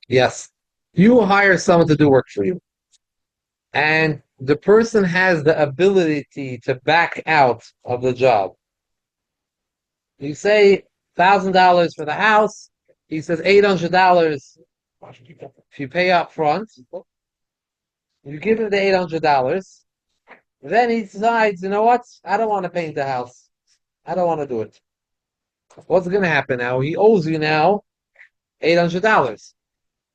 Yes. You hire someone to do work for you, and the person has the ability to back out of the job. You say $1,000 for the house. He says $800 if you pay up front. You give him the $800. Then he decides, you know what? I don't want to paint the house. I don't want to do it. What's going to happen now? He owes you now $800.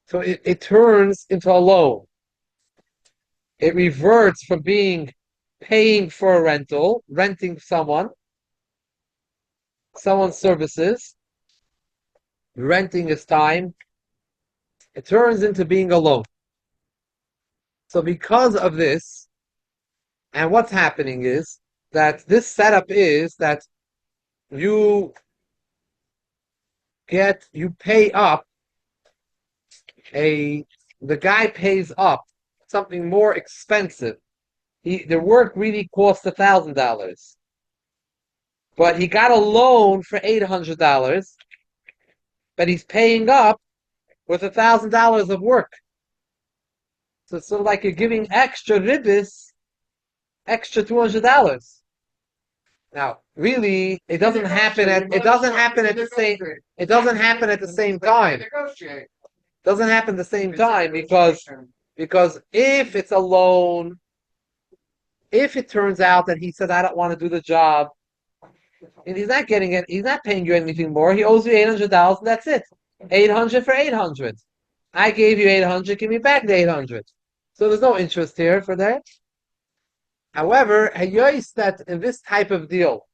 So it turns into a loan. It reverts from being paying for a rental, renting someone's services, renting his time. It turns into being a loan. So because of this, and what's happening is that this setup is that you pay up the guy pays up something more expensive. The work really cost $1,000, but he got a loan for $800, but he's paying up with $1,000 of work. So it's sort of like you're giving extra ribbis, extra $200. Now, really, it doesn't happen at the same time. Doesn't happen at the same time because if it's a loan, if it turns out that he said I don't want to do the job, and he's not getting it, he's not paying you anything more. He owes you $800, and that's it. 800 for 800. I gave you 800. Give me back the 800. So there's no interest here for that. However, Hayois that in this type of deal,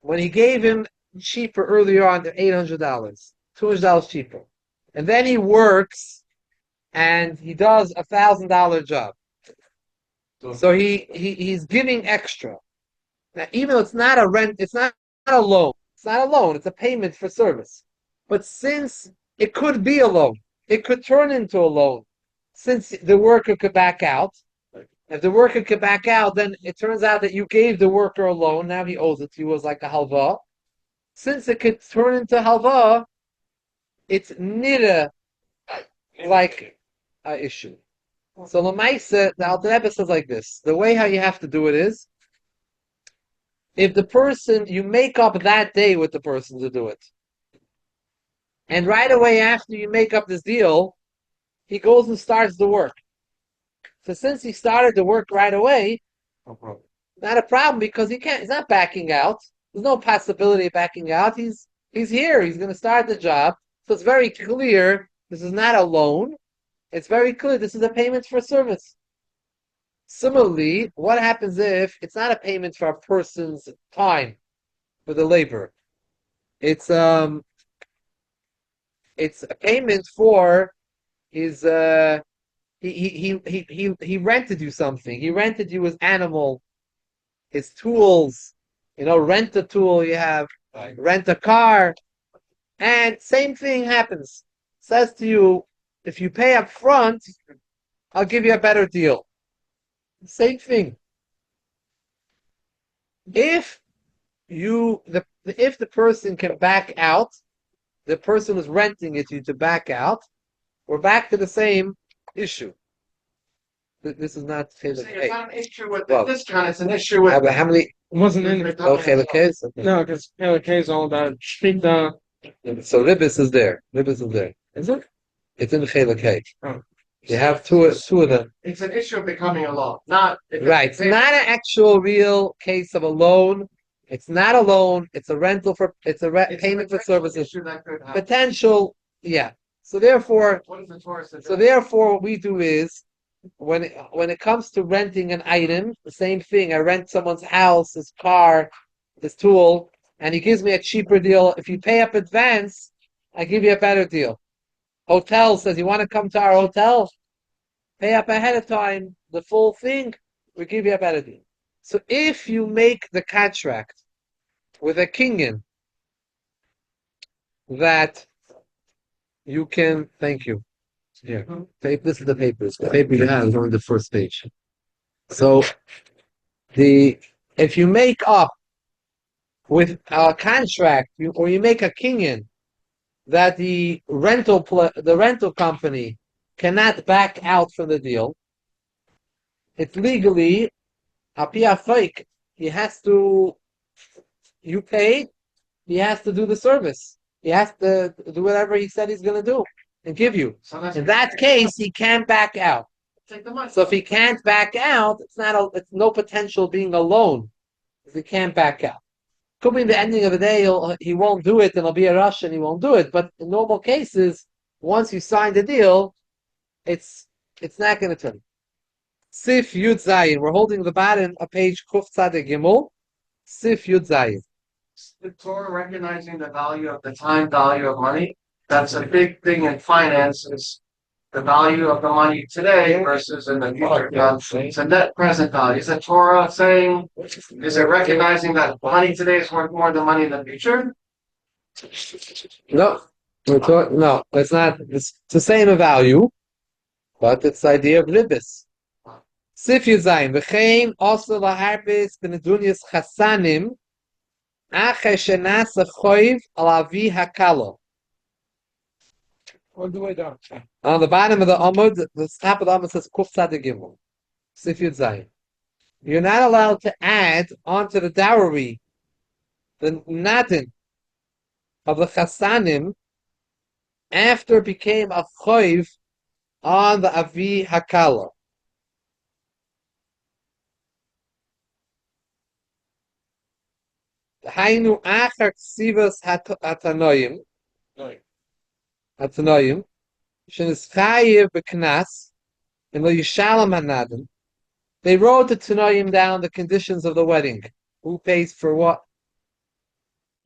when he gave him cheaper earlier on, $800, $200 cheaper, and then he works and he does $1,000 job. So he's giving extra. Now, even though it's not a rent, it's not a loan. It's not a loan. It's a payment for service. But since it could be a loan, it could turn into a loan. Since the worker could back out, if the worker could back out, then it turns out that you gave the worker a loan. Now he owes it to you as like a halva. Since it could turn into halva, it's nida like an issue. So Lamaisa, the Alter Rebbe says like this: the way how you have to do it is, if the person you make up that day with the person to do it, and right away after you make up this deal, he goes and starts the work. So since he started the work right away, not a problem because he's not backing out. There's no possibility of backing out. He's here. He's going to start the job. So it's very clear this is not a loan. It's very clear this is a payment for service. Similarly, what happens if it's not a payment for a person's time for the labor? It's a payment for his he rented you something. He rented you his animal, his tools. Rent a tool you have, rent a car, and same thing happens. Says to you, if you pay up front, I'll give you a better deal. Same thing. If the person can back out, the person who's renting it to you to back out, we're back to the same issue. This is not it's not an issue with the discount, it's an issue with how many wasn't in Hilchos? No, because Hilchos is all about shpita. So Ribbis is there. Ribbis is there. Is it? It's in Hilchos. Oh. You have two of them. It's an issue of becoming a law, not right. It's not an actual real case of a loan. It's not a loan. It's a rental for. It's a payment for services. Potential, yeah. So therefore, what we do is when it comes to renting an item, the same thing. I rent someone's house, his car, his tool, and he gives me a cheaper deal. If you pay up advance, I give you a better deal. Hotel says, you want to come to our hotel? Pay up ahead of time, the full thing, we give you a better deal. So if you make the contract with a kinyan that you can, thank you. Here, this is the papers. The paper you have is on the first page. So if you make up with a contract, or you make a kinyan that the rental company cannot back out from the deal. It's legally apia fake. He has to. You pay. He has to do the service. He has to do whatever he said he's going to do and give you. So that's In that case, he can't back out. take the money. So if he can't back out, it's no potential being a loan if he can't back out. Could be the ending of the day he won't do it and it'll be a rush and he won't do it. But in normal cases, once you sign the deal, it's not going to turn. Sif Yud Zayin. We're holding the bottom of page Kuf Tzadeh Gimel. Sif Yud Zayin. The Torah recognizing the value of the time value of money. That's a big thing in finance. Is the value of the money today versus in the future. It's a net present value. Is the Torah saying? Is it recognizing that money today is worth more than money in the future? No, no, it's not. It's the same value, but it's the idea of ribbis. Sif Yuzayin. V'chein also laharpis b'nedunyas chasanim ache shenas achoiv al avi hakalo. All the way down. On the bottom of the Amud, the top of the Amud says Kuf Tzadeh Gimel. Sif Yuzayin. You're not allowed to add onto the dowry the nadin of the chasanim after it became a choiv on the avi hakala. Hainu achar ksivas hatanoim shenis chayiv b'knas and lo yishalom hanadin. They wrote the tanoim down, the conditions of the wedding, who pays for what,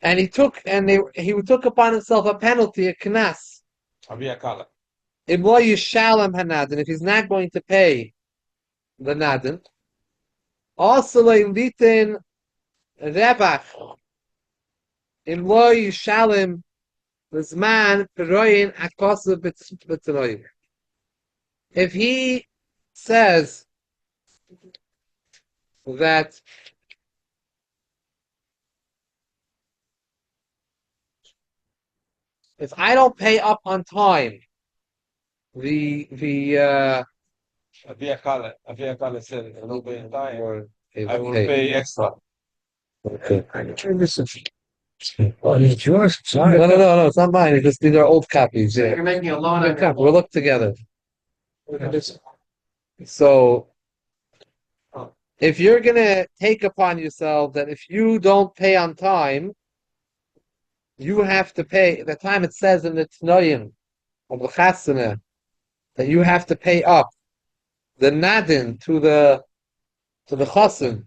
and he took upon himself a penalty, a knas. If lo yishalom hanadin, if he's not going to pay the nadin, also lo litin rebach. Im lo yishalom l'zman peroyin akosu b'tanoim. If he says that if I don't pay up on time, the Aviakala said, I don't pay in time. or I will pay extra. Okay. Oh, it's yours. Sorry. No, it's not mine. These are old copies. So Yeah. you're making a loan Good on copy. your We'll look together. So, if you're gonna take upon yourself that if you don't pay on time, you have to pay. The time it says in the Tnoim of the Chasana that you have to pay up the nadin to the chasen,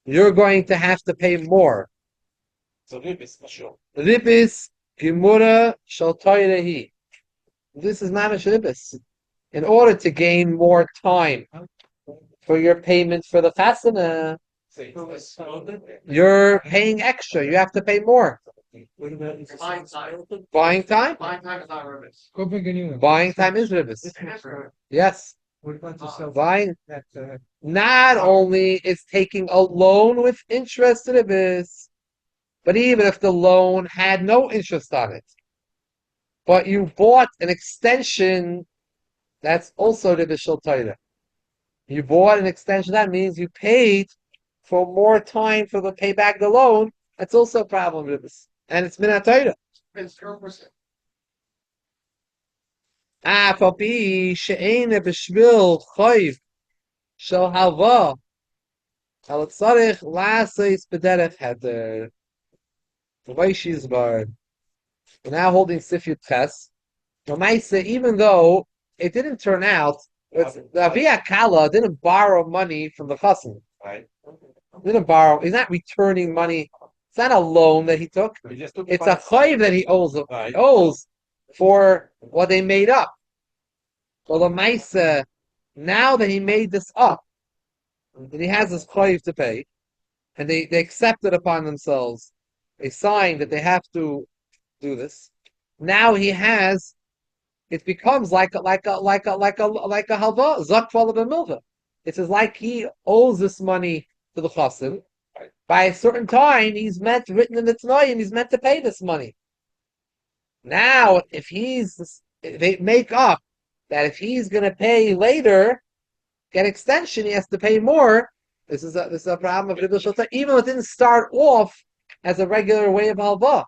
you're going to have to pay more. So Ribbis, for sure. Ribbis Gemura Shal Toirehi. This is not a ribbis. In order to gain more time for your payment for the chasana, you're paying extra. You have to pay more. buying time. Buying time? Buying time is not ribbis. Go pick a new one. Buying time is ribbis. It is ribbis. Yes. We're going to sell Buying. that. Not only is taking a loan with interest ribbis, but even if the loan had no interest on it, but you bought an extension, that's also ribbis shel Torah. You bought an extension, that means you paid for more time for the pay back the loan. That's also a problem, ribbis. And it's min Torah. It's 0%. Afapi she'ena b'shvil choiv shel halva al tzarich la'asais b'derech heder. The way she's barred. We're now holding Sifyut Ches. Even though it didn't turn out, the Avia Kala didn't borrow money from the Chassan. Right. Didn't borrow. He's not returning money. It's not a loan that he took. We just took It's a chayiv that he owes. Right. He owes for what they made up. So the Maisa, now that he made this up, that he has this chayiv to pay, and they accepted upon themselves a sign that they have to do this. Now he has. It becomes like a halva zakval b'milva. It's like he owes this money to the chassim. By a certain time, written in the Tanoim, he's meant to pay this money. Now, they make up that if he's going to pay later, get extension, he has to pay more. This is a problem of Ribbis Shulta, even though it didn't start off as a regular way of halva,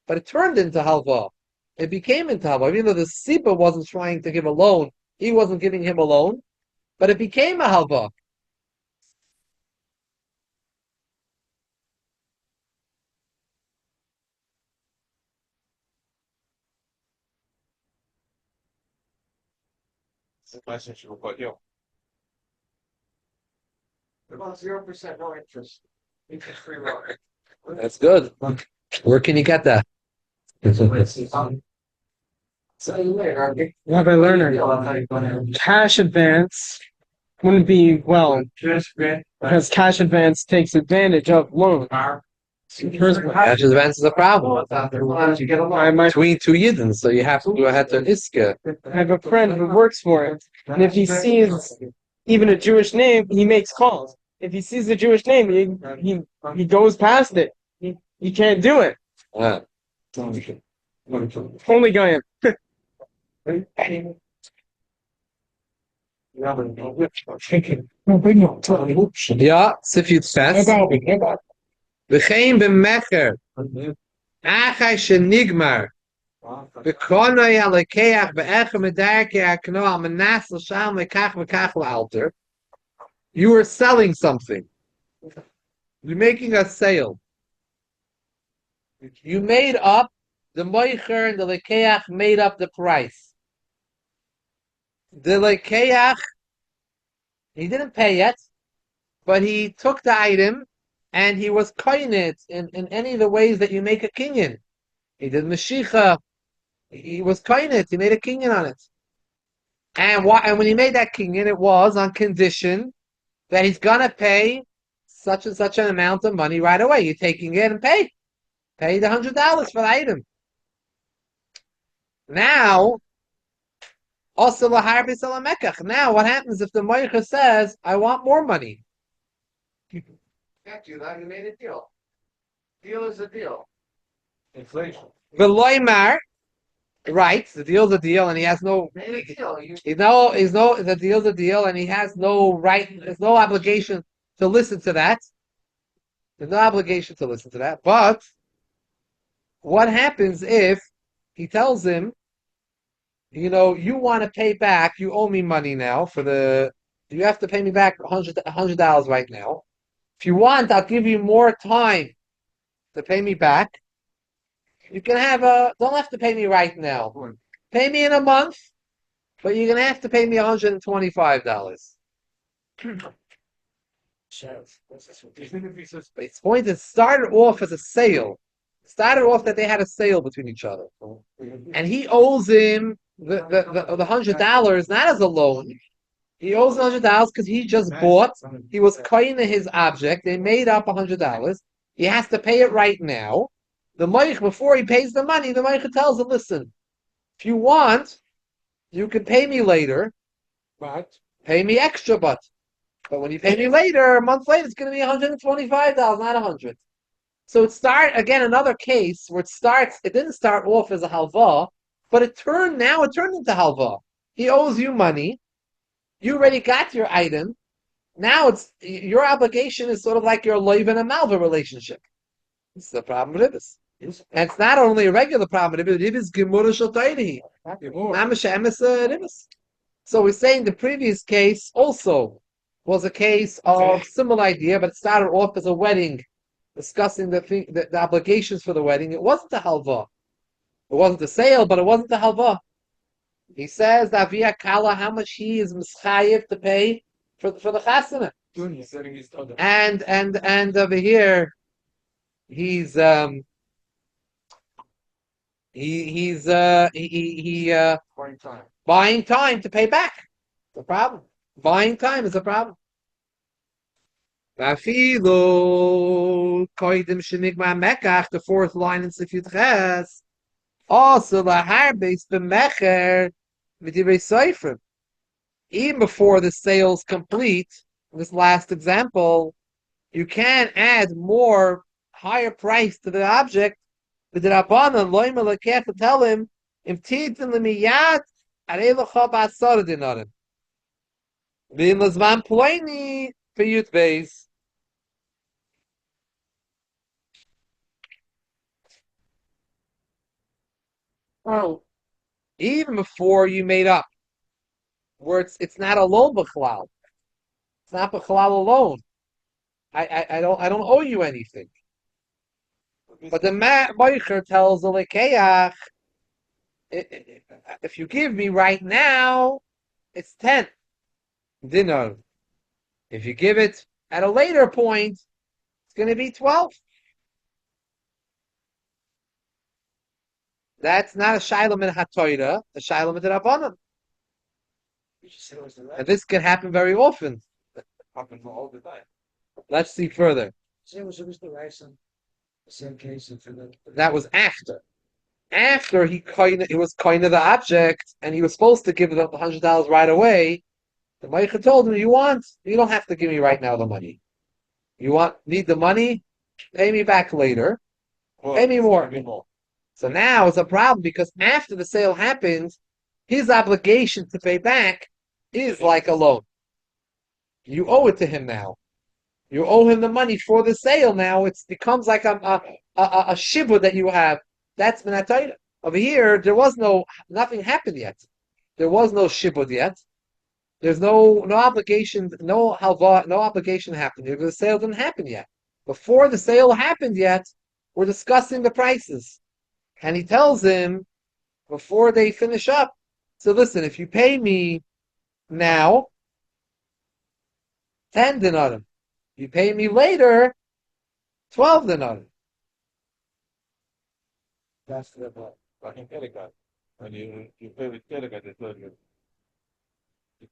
but it turned into halva. It became into halva, even though the Siba wasn't trying to give a loan, he wasn't giving him a loan, but it became a halva. It's a question she will put you. About 0% no interest. Interest-free loan. That's good. Where can you get that? So later, Rabbi Lerner, cash advance wouldn't be well because cash advance takes advantage of loan. Cash advance is a problem between two yidden, so you have to go ahead to an iska. I have a friend who works for it, and if he sees even a Jewish name, he makes calls. If he sees a Jewish name, he goes past it. He can't do it. Yeah. Only Goyim. Ja, Sifyut Fest. V'chein b'mecher. Achai shenigmar. V'konoi alekeach be'echem edarkei akno al menas l'sham lekach v'kach l'alter. You are selling something. You're making a sale. You made up, the moicher and the lekeach made up the price. The lekeach, he didn't pay yet, but he took the item and he was koyin it in any of the ways that you make a kinyan. He did meshicha. He was koyin it. He made a kinyan on it. And when he made that kinyan, it was on condition that he's gonna pay such and such an amount of money right away. You're taking it and pay the $100 for the item. Now, also laharbis alamekach. Now, what happens if the moicha says, "I want more money"? can't do that. You made a deal. Deal is a deal. Inflation. Veloymar, right? The deal's a deal, and he has no. Made a deal. The deal's a deal, and he has no right. There's no obligation to listen to that. There's no obligation to listen to that. But what happens if he tells him, you want to pay back? You owe me money now you have to pay me back $100 right now. If you want, I'll give you more time to pay me back. You can don't have to pay me right now. Pay me in a month, but you're going to have to pay me $125. Its point is, started off as a sale. Started off that they had a sale between each other. And he owes him the $100 not as a loan. He owes $100 because he just bought. He was koyin his object. They made up $100. He has to pay it right now. The moich, before he pays the money, the moich tells him, "Listen, if you want, you can pay me later, but pay me extra. But when you pay me later, a month later, it's going to be $125, not $100." So again, another case where it didn't start off as a halva, but it turned into halva. He owes you money. You already got your item. Now your obligation is sort of like your loiv and a malva relationship. It's the problem with Ribbis. And it's not only a regular problem with Ribbis, Gemurah Shel Toidehi. Mamash Emes Ribbis. So we're saying the previous case also was a case of similar idea, but it started off as a wedding, discussing the obligations for the wedding. It wasn't a halva. It wasn't a sale, but it wasn't a halva. He says that via Kala, how much he is mischayiv to pay for the chasana. And over here, he's buying time to pay back. It's a problem. Buying time is a problem. The fourth line in Sifyut Ches. Also, laharbis b'mecher v'divrei soifrim. Even before the sale's complete, this last example, you can add more higher price to the object. But the Rabbanan loy melakeh to tell him if titin lemiyad arei lecha ba'asar dinarim. V'im lazman ploini for youth base. Oh, even before you made up, where it's not a loan b'chalal. It's not b'chalal alone. I don't owe you anything. But the Moicher tells the Lekeach, if you give me right now, it's 10 dinar. If you give it at a later point, it's going to be 12. That's not a Shiloh in HaTorah, a Shiloh in the Rabbanan. And this can happen very often. Happens all the time. Let's see further. The same case for the. That was after. After he was kind of the object, and he was supposed to give the $100 right away. The Meicha told him, you don't have to give me right now the money. Need the money? Pay me back later. Pay me more. So now it's a problem because after the sale happens, his obligation to pay back is like a loan. You owe it to him now. You owe him the money for the sale now. It becomes like a shibud that you have. That's Minatayra. Over here, nothing happened yet. There was no shibud yet. There's no obligation, no halva, no obligation happened here because the sale didn't happen yet. Before the sale happened yet, we're discussing the prices. And he tells him, before they finish up, so listen, if you pay me now, 10 dinarim. You pay me later, 12 dinarim. That's the fucking Telegram. When you pay with Telegram, they tell you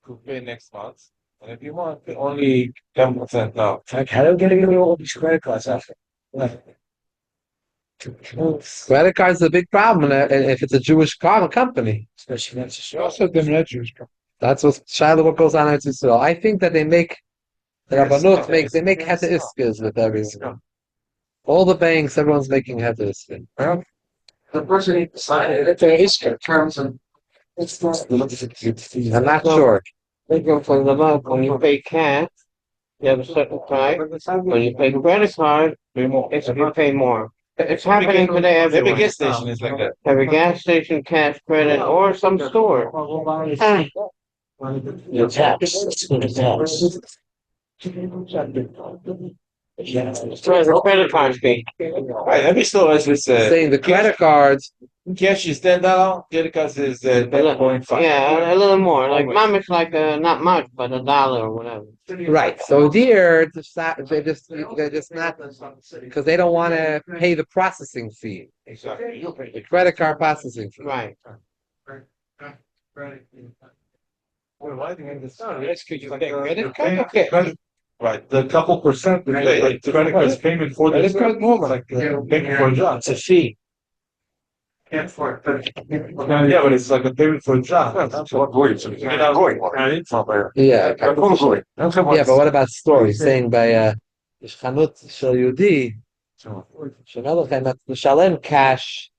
could pay next month. And if you want, pay only 10% now. Like, how do you get all these credit cards after? Credit cards are a big problem if it's a Jewish car company. Especially next to show. Also, them not Jewish. That's what goes on in Israel. I think that the Rabbanut they make heta iskas with everyone. All the banks, everyone's making heta iskas. The person who decided that there is terms and it's not. I'm not sure. They go from the bank when you pay cash, you have a certain time. When you pay credit card, you pay more. It's happening today Every everywhere. gas station is like that. Every gas station, cash credit, or some store. The tax. The tax. It's where the credit card fee. Right, every store has this. Saying the credit cards, Cash is $10, credit cards is 10.5. Yeah, a little more. Like mom, it's like not much, but $1 or whatever. right? So here, they're just not because they don't want to pay the processing fee, Exactly. the credit card processing fee. Right. Why do you understand? Credit card? Okay. Right, the couple percent, like the credit card's payment for this card, like payment for a job. It's a fee. Can't afford it, Yeah, but it's like a payment for a job. That's what worries me. Yeah, but what about stories saying by Shchanut Shel Yudi, Shemelech Mishalem cash?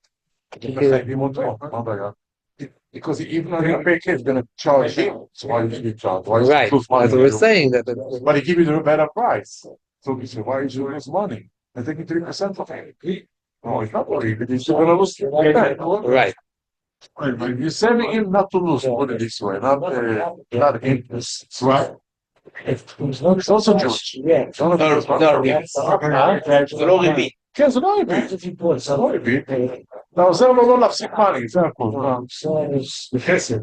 Because even though you pay kids, going to charge you. So why should you charge? Why should Right, you lose money? as we were saying that. But they give you the better price. So you say, why should you lose money? They're taking 3% of it. No, it's not worried. You're still going to lose. Right. But you're saving him not to lose. Put it this way, not interest. Right. It's also Jewish. It's not Ribbis. כן, זה לא ריבית. זה לא ריבית. אתה עוזר לו לא להפסיק מאני, זה הכל. זה חסד.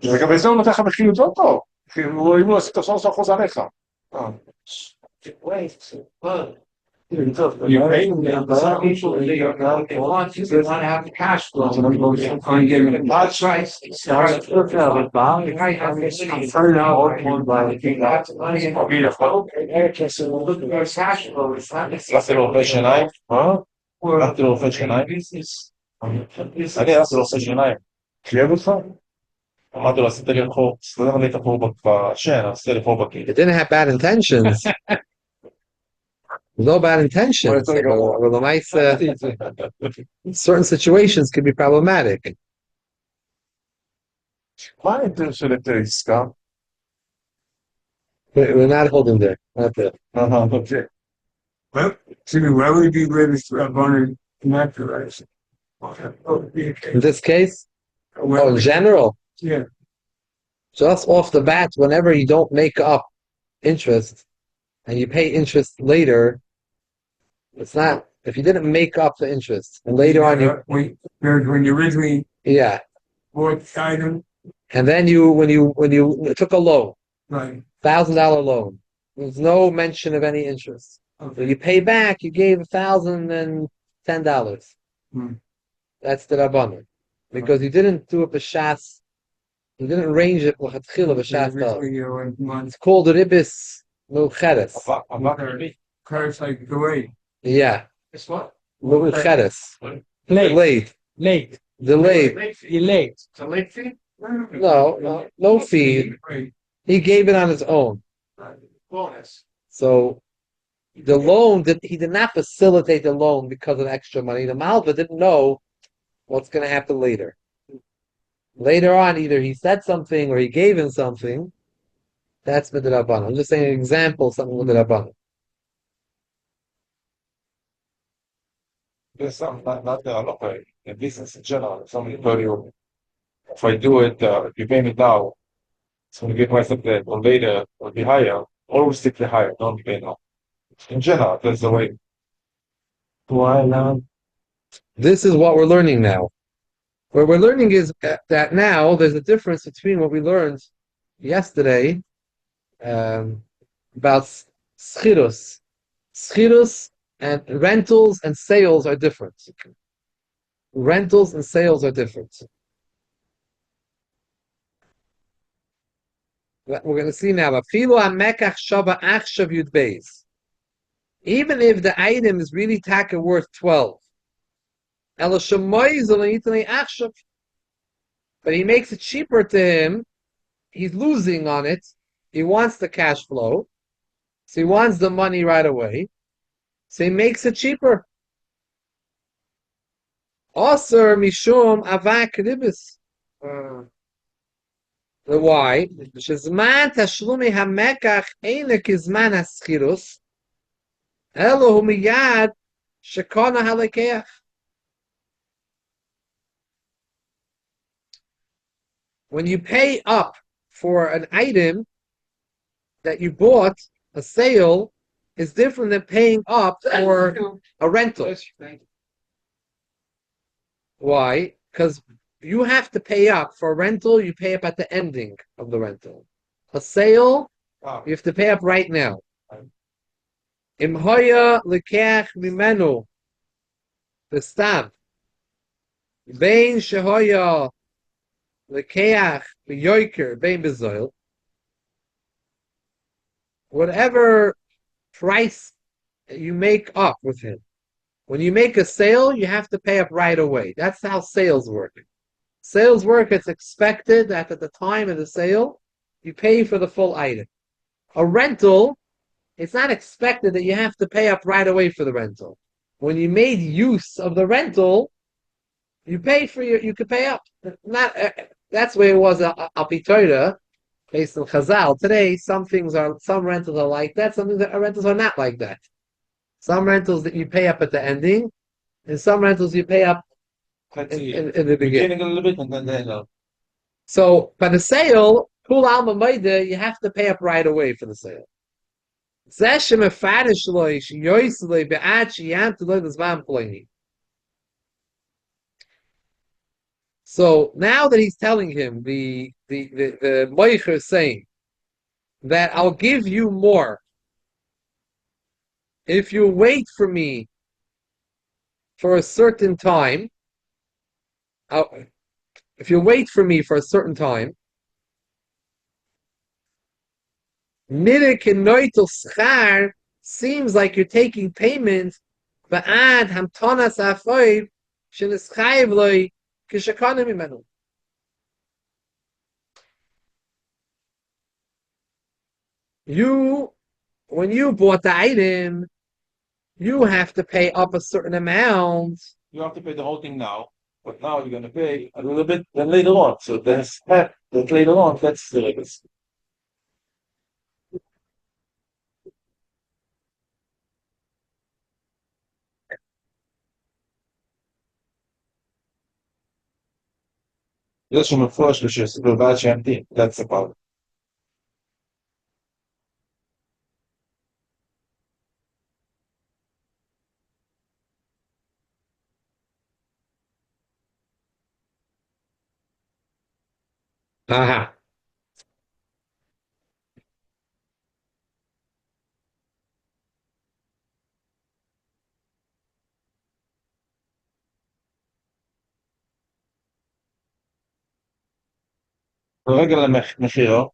לגבי זה הוא נותן לך מחיר יותר טוב. אם הוא עשית 13% עליך. You pay them, some people they want to have the cash flow. That's right. Start to look at it, Bob. You might have this conferred out by the lots of money and be the flow. So look at your cash flow. It's not After all fish and knife, huh? After all fish and knife. אני עשיתי לו fish and knife. קריאה אותך? אמרתי לו, עשית לי חור, סתם לי את החור בשן, עשית לי חור בכי. It didn't have bad intentions. There's no bad intentions. Well, But the mice, certain situations can be problematic. My intention is to scam. We're not holding there. Not there. Okay. Well, see, why would it be ready to have one naturalized? In this case, in general, Yeah. just off the bat, whenever you don't make up interest and you pay interest later, it's not, if you didn't make up the interest and later on When you originally yeah, bought the item, and then when you took a loan, right? $1,000 loan, there's no mention of any interest. When you pay back, you gave $1,010. Hmm. That's the rabbanon, because you didn't do it b'shas. You didn't arrange it l'chatchila b'shas. It's called ribbis mucheres. Cars like the way. Yeah, It's what? mucheres. Late. Delayed. Delayed. It's a late fee? No fee. He gave it on his own. Bonus. So the loan he did not facilitate the loan because of extra money. The Malva didn't know what's going to happen later. Later on, either he said something or he gave him something. That's midrabanan. I'm just saying an example of something midrabanan. There's some, not the halacha, in business in general. If somebody told you, if I do it, if you pay me now, it's going to get myself there, or later, or be higher. Always stick to higher, don't pay now. In general, that's the way. Why not? This is what we're learning now. What we're learning is that now there's a difference between what we learned yesterday about schirus. Schirus and rentals and sales are different. Rentals and sales are different. We're going to see now. Even if the item is really taka worth 12, but he makes it cheaper to him, he's losing on it. He wants the cash flow, so he wants the money right away. So he makes it cheaper. Aser mishum avak ribbis. Why? Shezman tashlumi hamekach eina kizman haschirus. Elo hu miyad shekona halekeach. When you pay up for an item that you bought, a sale is different than paying up for a rental. Why? Because you have to pay up for a rental, you pay up at the ending of the rental. A sale, you have to pay up right now. Im hoya lekach mimenu b'stam bein shehoya lekach b'yoiker bein b'zoil. Whatever price you make up with him, when you make a sale, you have to pay up right away. That's how sales work. Sales work, it's expected that at the time of the sale, you pay for the full item. A rental, it's not expected that you have to pay up right away for the rental. When you made use of the rental, you pay for you could pay up. That's the way it was al Torah, based on Chazal. Today, some rentals are like that. Some rentals are not like that. Some rentals that you pay up at the ending, and some rentals you pay up in the beginning. A little bit and then So, by the sale, Kul Alma Maida, you have to pay up right away for the sale. So now that he's telling him, the Moicher is saying that I'll give you more if you wait for me for a certain time. If you wait for me for a certain time, seems like you're taking payment ba'ad hamtonas afoiv shenischayev loy kishakanim imenu. When you bought the item, you have to pay up a certain amount. You have to pay the whole thing now, but now you're gonna pay a little bit then later on. So there's that later on, that's the ribbis. יש שם מפורש בלבד שימתין, that's the part. Aha. ברגע למחירו,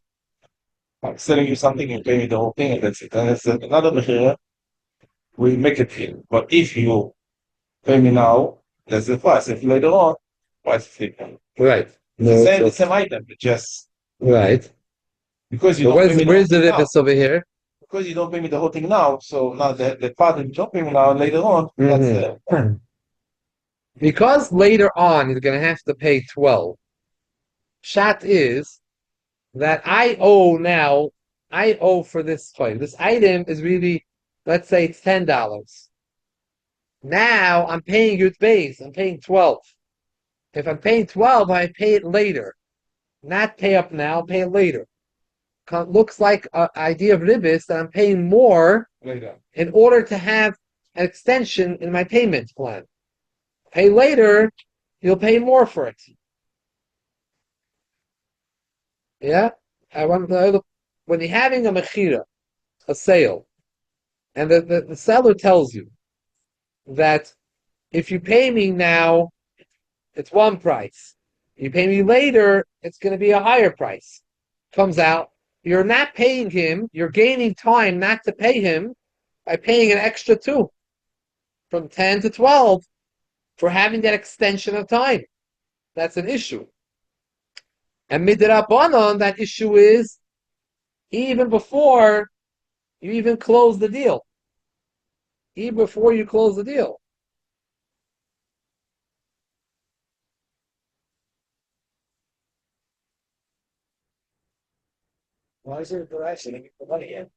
I'm selling you something, you pay me the whole thing, and that's it. And it's another מחיר, we make it here. But if you pay me now, that's the price. If later on, price is different. Right. The same item, but just Right. because you So don't pay me where's the whole thing now, ribbis over here? because you don't pay me the whole thing now, so now the part that you don't pay me now later on, that's the Because later on he's going to have to pay 12. Shat is that I owe for this toy. This item is really, let's say it's $10. Now I'm paying you base. I'm paying 12. If I'm paying 12, I pay it later. Not pay up now, pay it later. Looks like an idea of ribbis that I'm paying more later. in order to have an extension in my payment plan. Pay later, you'll pay more for it. Yeah? When you're having a mechira, a sale, and the seller tells you that if you pay me now, it's one price. You pay me later, it's going to be a higher price. Comes out, you're not paying him, you're gaining time not to pay him by paying an extra 2 from 10 to 12 for having that extension of time. That's an issue. And midrabanan, that issue is even before you even close the deal. Even before you close the deal. Why is it the actually get the money in?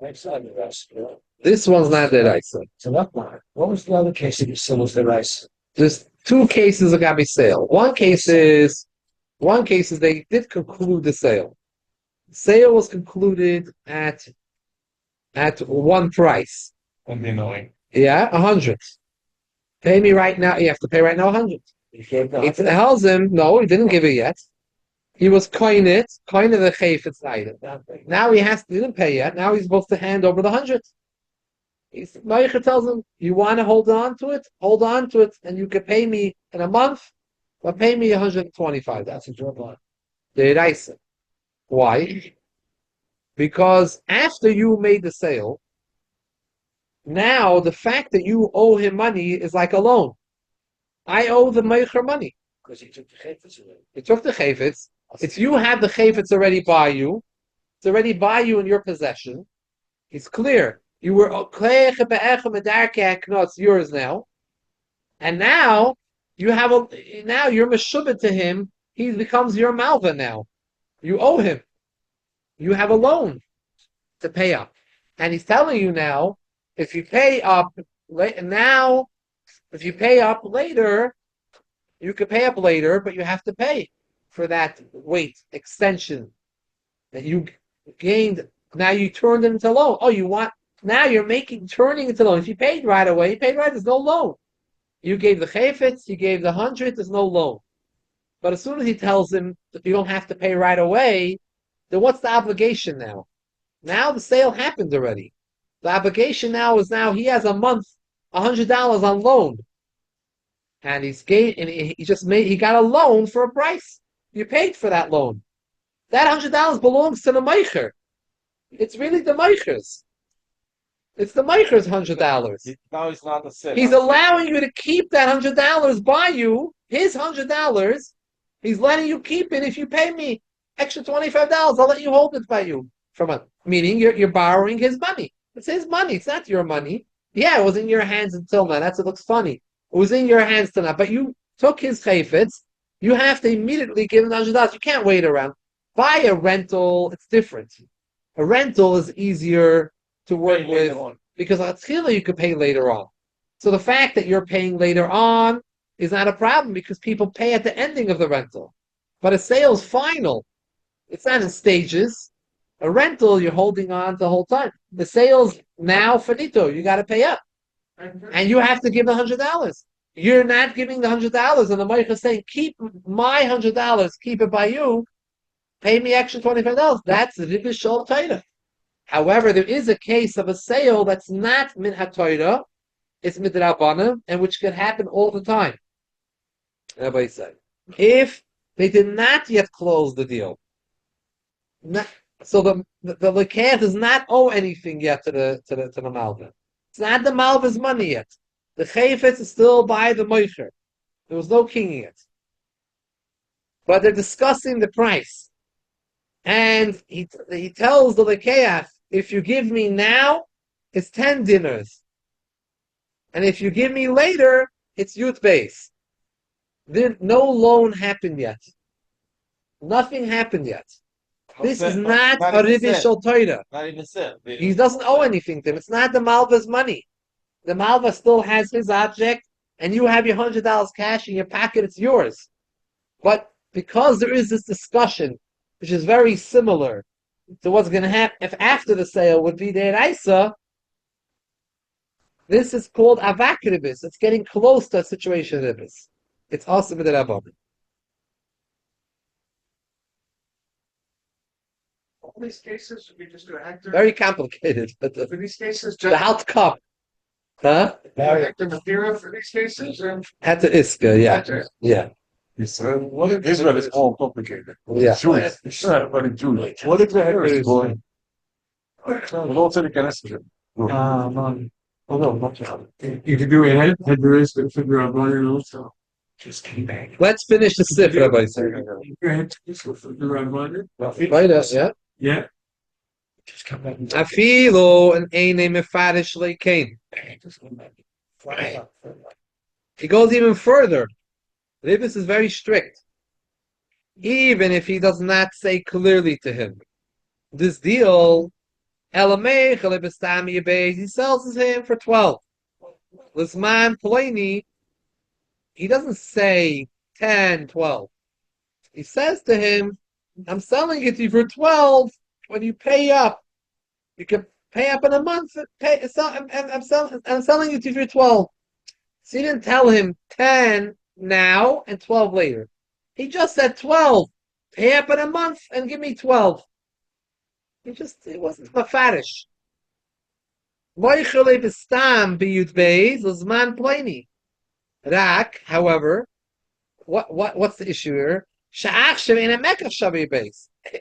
Next time the rest, you know. This one's not the Raisa. It's an upline. What was the other case that you said was the rice? There's 2 cases of Gabi sale. One case is they did conclude the sale. Sale was concluded at one price. And they knowing. Yeah, 100. Pay me right now. You have to pay right now 100. You gave the It tells him, no, he didn't give it yet. He was coin the chayfetz item. Now he didn't pay yet. Now he's supposed to hand over the 100. Meicher tells him, you want to hold on to it? Hold on to it, and you can pay me in a month, but pay me 125. That's a job line. The Raisa. Why? Because after you made the sale, now the fact that you owe him money is like a loan. I owe the Meicher money. Because he took the chayfetz away. He took the chayfetz. It's you have the chayfetz already by you. It's already by you in your possession. It's clear. You were it's yours now. And now you're meshubit to him. He becomes your malva now. You owe him. You have a loan to pay up. And he's telling you now, if you pay up later, you could pay up later, but you have to pay for that extension that you gained. Now you turned it into loan. Oh, now you're turning it into loan. If you paid right away, there's no loan. You gave the chayfetz, you gave the 100, there's no loan. But as soon as he tells him that you don't have to pay right away, then what's the obligation now? Now the sale happened already. The obligation now is he has a month, $100 on loan. And he got a loan for a price. You paid for that loan. That $100 belongs to the Meicher. It's really the Meicher's. It's the Meicher's $100. Now it's not a sale. He's allowing you to keep that $100 by you, his $100. He's letting you keep it. If you pay me extra $25, I'll let you hold it by you. Meaning you're borrowing his money. It's his money. It's not your money. Yeah, it was in your hands until now. That's what looks funny. It was in your hands till now. But you took his chayfetz. You have to immediately give him $100. You can't wait around. Buy a rental, it's different. A rental is easier to work with because at Tchila you could pay later on. So the fact that you're paying later on is not a problem because people pay at the ending of the rental. But a sale's final. It's not in stages. A rental, you're holding on the whole time. The sale's now finito. You got to pay up. And you have to give the $100. You're not giving the $100, and the Meicher is saying, keep my $100, keep it by you, pay me extra $25. That's Ribbis Shol Torah. However, there is a case of a sale that's not min HaTorah, it's midrabanan, and which can happen all the time. Rabbi said, if they did not yet close the deal, so the lekech does not owe anything yet to the malva. It's not the malva's money yet. The chayfetz is still by the moicher. There was no king yet. But they're discussing the price. And he tells the lekeach, if you give me now, it's 10 dinners. And if you give me later, it's yut base. No loan happened yet. Nothing happened yet. This is not a Ribbis Shol Torah. Not even cent. He doesn't owe anything to him. It's not the malva's money. The malva still has his object, and you have your $100 cash in your pocket. It's yours. But because there is this discussion, which is very similar to what's going to happen if after the sale would be the Isa, this is called avak ribbis. It's getting close to a situation ribbis. It's also with the Rabbanim. All these cases, we just do a hectare. Very complicated, but For these cases, the just halt cup, huh? hectare material for these cases, or Had to iska, yeah, hectare? yeah, Israel is more complicated. yeah. Jewish. It's not very Jewish. What if the header is going? לא רוצה להיכנס לזה. You could do a header is to figure out what it also. Just came back. Let's finish the sif, Rabbi. Go ahead, just figure out what it. Right, yeah. Yeah. Just come back. Afilo and eine mefarish leikein. Just come back. He goes even further. Ribbis is very strict. Even if he does not say clearly to him, this deal, he sells him for 12. Lisman Ploini, he doesn't say 10, 12. He says to him, I'm selling it to you for 12 when you pay up. You can pay up in a month. I'm selling it to you for 12. So he didn't tell him 10 now and 12 later. He just said 12. Pay up in a month and give me 12. It wasn't mafarish. Rak, however, what's the issue here?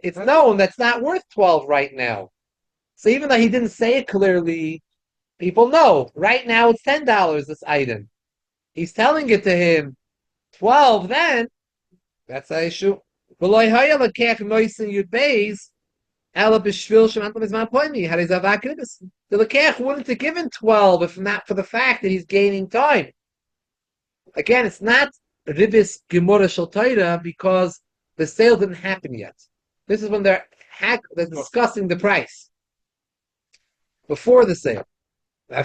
It's known that's not worth 12 right now. So even though he didn't say it clearly, people know. Right now it's $10, this item. He's telling it to him 12 then. That's the issue. The Lekech wouldn't have given 12 if not for the fact that he's gaining time. Again, it's not Ribbis Gemara Shel Torah because the sale didn't happen yet. This is when they're discussing the price before the sale. Even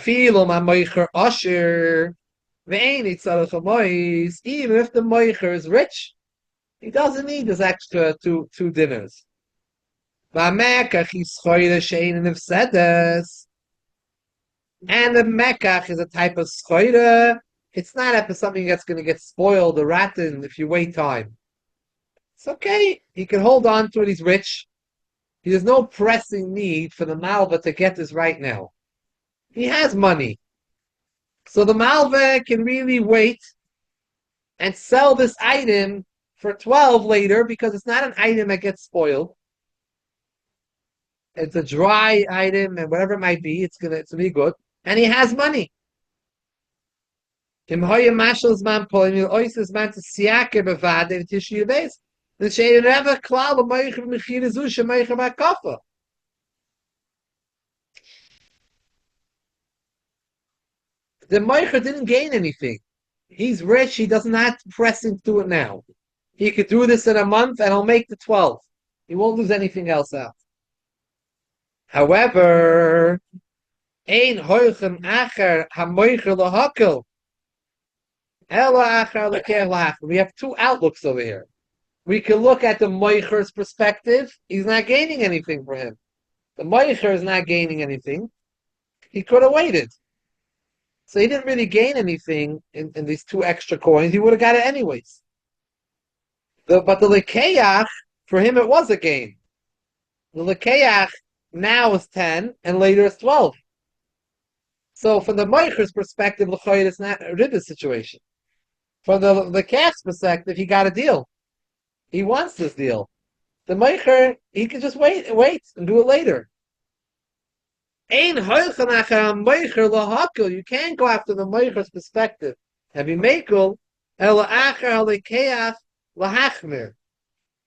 if the moicher is rich, he doesn't need this extra two dinners. And the mekach is a type of schoira. It's not after something that's going to get spoiled or rotten if you wait time. It's okay. He can hold on to it. He's rich. There's no pressing need for the malva to get this right now. He has money. So the malva can really wait and sell this item for 12 later because it's not an item that gets spoiled. It's a dry item and whatever it might be, it's gonna be good. And he has money. If The Meicher didn't gain anything. He's rich. He doesn't have to pressing to do it now. He could do this in a month and he'll make the 12. He won't lose anything else out. However, ein hoichem acher hamoicher lahakel. Ela acher lekeh lahach. We have two outlooks over here. We can look at the Meicher's perspective. He's not gaining anything for him. The Meicher is not gaining anything. He could have waited. So he didn't really gain anything in these two extra coins. He would have got it anyways. But the Lekeach, for him it was a gain. The Lekeach now is 10 and later is 12. So from the Meicher's perspective, L'choyer is not a Ribbis situation. From the Lekeach's perspective, he got a deal. He wants this deal. The Meicher, he can just wait and do it later. You can't go after the Meicher's perspective. Have you Mekel? Lahachmir.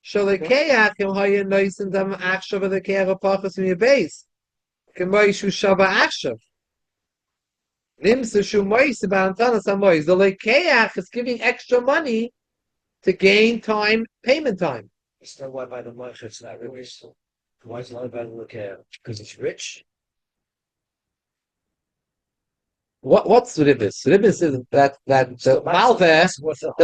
Shalekeach him hayin noisin dam achshav lekeach apachas from your base. Kemoishu shaba achshav. Nimsa shu mois ba'antanas hamois. The lekeach is giving extra money to gain time, payment time. It's not why by the Moshe it's not really. Why is it not about the Lekeach? Because it's rich. What's Ribbis? Ribbis is that the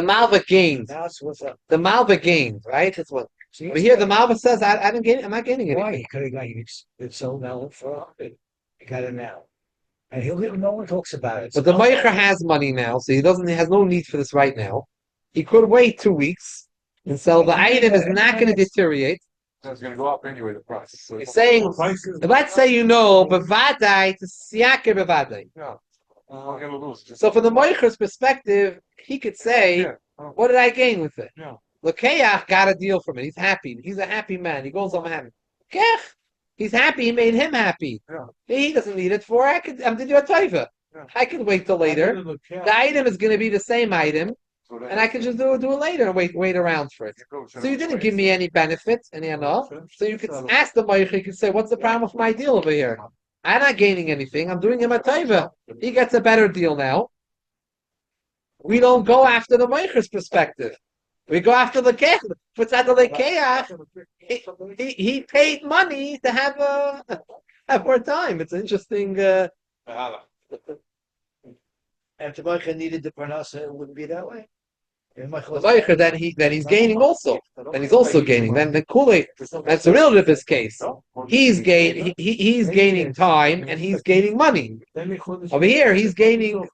Malva gained. That's what's up. The Malva gained, right? That's what. But here the Malva says, I didn't gain. I'm not gaining anything. Why? He could have got it sold now for 100. He got it now, and no one talks about it. But the Meicher has money now, so he has no need for this right now. He could wait 2 weeks and sell. The item is not going to deteriorate. It's going to go up anyway, the price. So He's saying, let's say you know, bevadai to siake bevadai. Yeah. I'm going to lose. So from the Meicher's perspective, he could say, what did I gain with it? Yeah. Lekeach got a deal from it. He's happy. He's a happy man. He goes, I'm happy. Kech, he's happy. He made him happy. Yeah. He doesn't need it for. I'm to do a taiva. Yeah. I can wait till later. The item is going to be the same item, and I can just do it later and wait around for it. So you didn't give me any benefit, any enough. So you could ask the Meicher. You could say, what's the problem with my deal over here? I'm not gaining anything. I'm doing him a taiva. He gets a better deal now. We don't go after the Meicher's perspective. We go after the Lekeach. What's at the Lekeach? He paid money to have more time. It's interesting. If the Moshe needed the parnasa, it wouldn't be that way. The Meicher, then he's gaining also. Then he's also gaining. Then the Kool-Aid, that's the real Ribbis case. He's gaining time and he's gaining money. Over here, he's gaining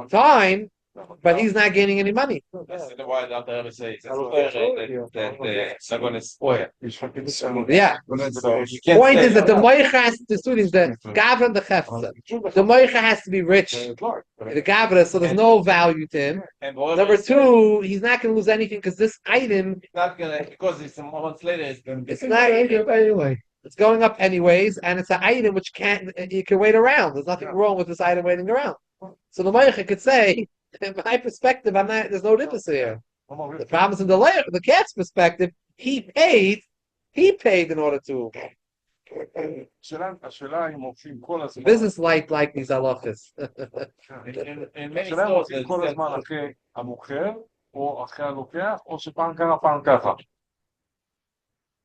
time, but he's not gaining any money. That's why the other says that Sagon is spoiled. Yeah. Point is that the Meicher has to students the Gavra and the Chefza. The Meicher has to be rich. The Gavra, so there's no value to him. Number two, he's not going to lose anything because this item, not gonna, because it's a month later, it's not anyway. It's going up anyways, and it's an item which you can wait around. There's nothing wrong with this item waiting around. So the Meicher could say, in my perspective, there's no Ribbis here. The problem is in the cat's perspective, he paid in order to. Business like these halachas. in many stores, כל הזמן אחרי המוכר, או אחרי הלוקח, או שפעם ככה.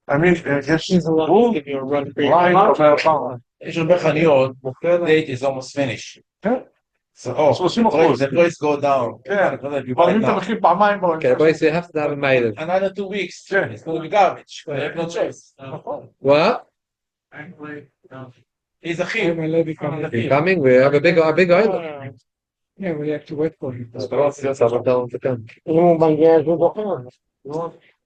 I mean, יש רוב ליין אומר פעם. יש הרבה חנויות, date is almost finished. So, 30%. the price go down. כן, אבל אם אתה מכיר פעמיים, Okay, boys, you have to have a made. Another 2 weeks, it's going to be garbage. They have no choice. What? He's a chip. You're coming? We have a big island. Yeah, we have to wait for him. Tell him to come.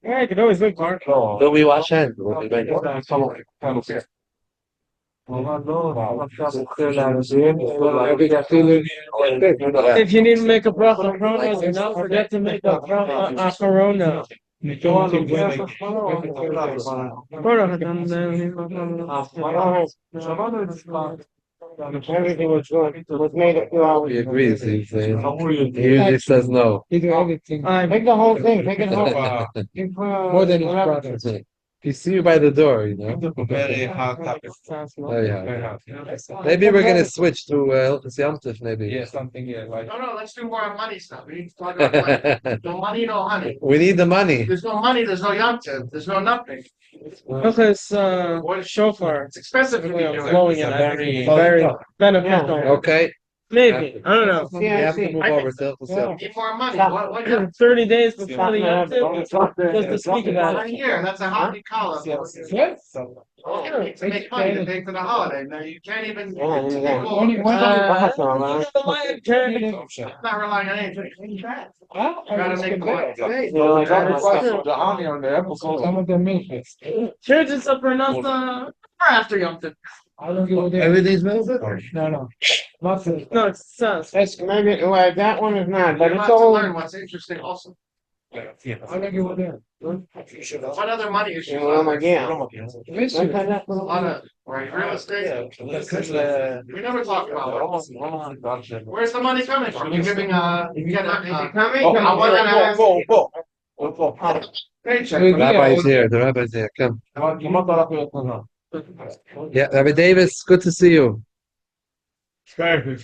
Yeah, I can always wait for him. So we wash hands. We'll be back. If you need to make a bracha corona, do not forget to make a bracha corona. Everything was good. It was made a few hours. He agrees. He usually says no. He do everything. Take the whole thing. Take it home. More than his brother. He see you by the door, you know. Very hard topic. Oh yeah. Very hard. Maybe we're gonna switch to Hilchos Yom Tov, maybe. Yeah, something, yeah, like. No, let's do more on money stuff. We need to talk about money. No money, no honey. We need the money. There's no money, there's no Yom Tov, there's no nothing. Hilchos shofar It's expensive to be doing. blowing it. I think very beneficial. Okay. Maybe I don't know. We have to move over to Hilchos Yom Tov. Need more money. What Yom 30 days before the Yom Tov, just to speak about Tov? it. Here, that's a hobby collar. To make money to pay for the holiday. Now you can't even. Not relying on anything. Gotta make money. The honey on the episode, some of them make it. Church is up for enough After Yom Tov. I don't give a damn. Everything's moving. No. Nothing. No, it's sus. That's maybe, well, that one is not, but You're it's about to all. learn what's interesting also. I don't give a damn. What other money issues? Again. There's a lot of, right, real estate. We never talk about it. Where's the money coming from? You're giving, you get a, paycheck. The rabbi's here. The rabbi's here. Come. Yeah, Rabbi Davis, good to see you. It's very